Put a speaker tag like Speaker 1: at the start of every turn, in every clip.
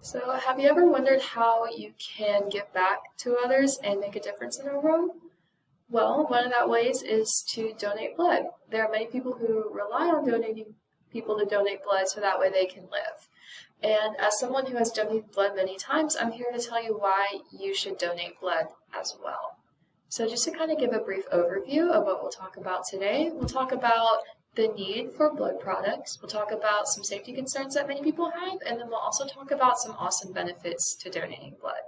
Speaker 1: So, have you ever wondered how you can give back to others and make a difference in our world? Well, one of that ways is to donate blood. There are many people who rely on donating people to donate blood so that way they can live. And as someone who has donated blood many times, I'm here to tell you why you should donate blood as well. So just to kind of give a brief overview of what we'll talk about today, we'll talk about the need for blood products, we'll talk about some safety concerns that many people have, and then we'll also talk about some awesome benefits to donating blood.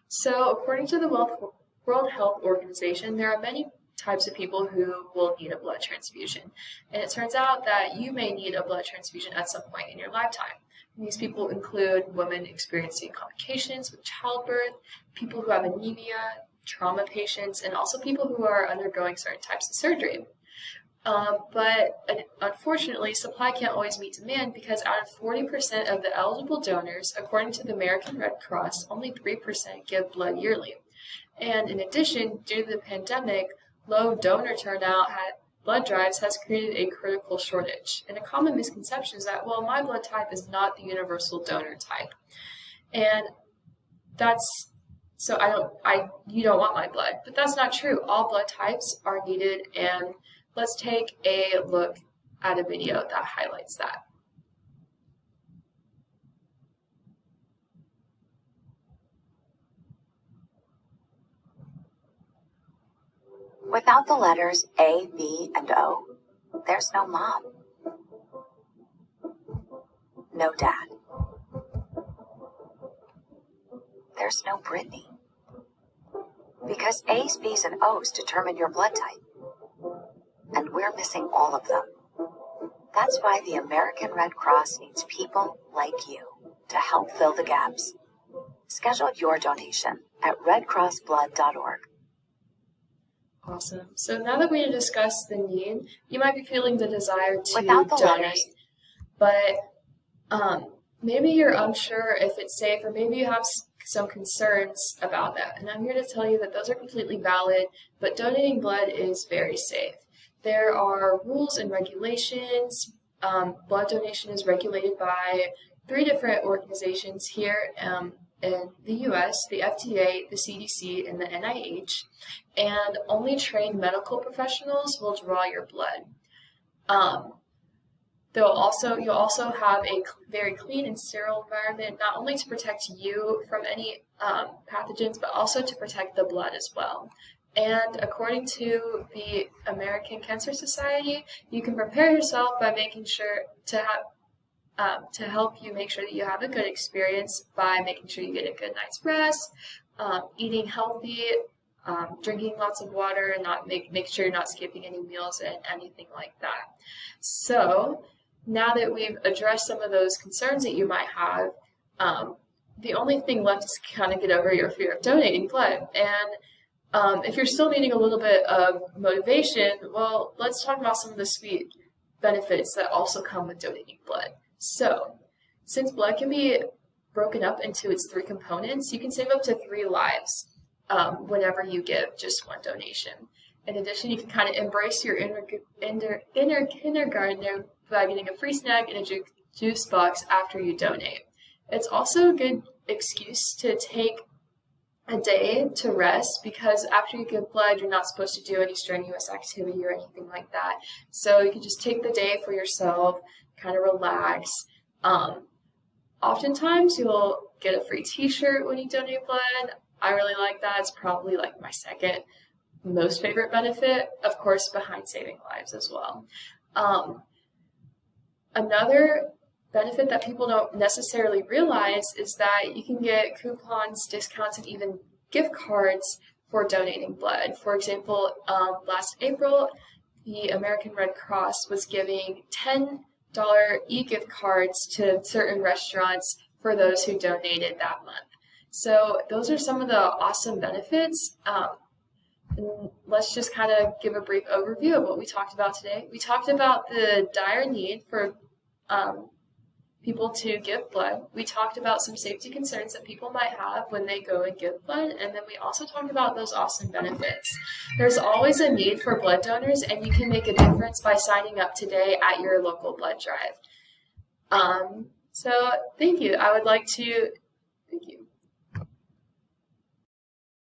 Speaker 1: So according to the World Health Organization, there are many types of people who will need a blood transfusion. And it turns out that you may need a blood transfusion at some point in your lifetime. And these people include women experiencing complications with childbirth, people who have anemia, trauma patients, and also people who are undergoing certain types of surgery. But unfortunately, supply can't always meet demand because out of 40% of the eligible donors, according to the American Red Cross, only 3% give blood yearly. And in addition, due to the pandemic, low donor turnout at blood drives has created a critical shortage. And a common misconception is that, well, my blood type is not the universal donor type. And you don't want my blood. But that's not true. All blood types are needed, and let's take a look at a video that highlights that.
Speaker 2: Without the letters A, B, and O, there's no mom. No dad. There's no Brittany. Because A's, B's, and O's determine your blood type. And we're missing all of them. That's why the American Red Cross needs people like you to help fill the gaps. Schedule your donation at redcrossblood.org.
Speaker 1: Awesome. So now that we discussed the need, you might be feeling the desire to
Speaker 2: Without the
Speaker 1: donate,
Speaker 2: letters,
Speaker 1: but maybe you're unsure if it's safe, or maybe you have some concerns about that. And I'm here to tell you that those are completely valid, but donating blood is very safe. There are rules and regulations. Blood donation is regulated by 3 different organizations here in the U.S., the FDA, the CDC, and the NIH, and only trained medical professionals will draw your blood. You'll also have a very clean and sterile environment, not only to protect you from any pathogens, but also to protect the blood as well. And according to the American Cancer Society, you can prepare yourself by making sure to help you make sure that you have a good experience by making sure you get a good night's rest, eating healthy, drinking lots of water, and make sure you're not skipping any meals and anything like that. So now that we've addressed some of those concerns that you might have, the only thing left is to kind of get over your fear of donating blood. And if you're still needing a little bit of motivation, well, let's talk about some of the sweet benefits that also come with donating blood. So, since blood can be broken up into its 3 components, you can save up to 3 lives whenever you give just one donation. In addition, you can kind of embrace your inner kindergartner by getting a free snack and a juice box after you donate. It's also a good excuse to take a day to rest, because after you give blood, you're not supposed to do any strenuous activity or anything like that. So you can just take the day for yourself, kind of relax. Oftentimes you'll get a free t-shirt when you donate blood. I really like that. It's probably like my second most favorite benefit, of course, behind saving lives as well. Another benefit that people don't necessarily realize is that you can get coupons, discounts, and even gift cards for donating blood. For example, last April, the American Red Cross was giving $10 e-gift cards to certain restaurants for those who donated that month. So those are some of the awesome benefits. And let's just kind of give a brief overview of what we talked about today. We talked about the dire need for people to give blood. We talked about some safety concerns that people might have when they go and give blood, and then we also talked about those awesome benefits. There's always a need for blood donors, and you can make a difference by signing up today at your local blood drive. So thank you. I would like to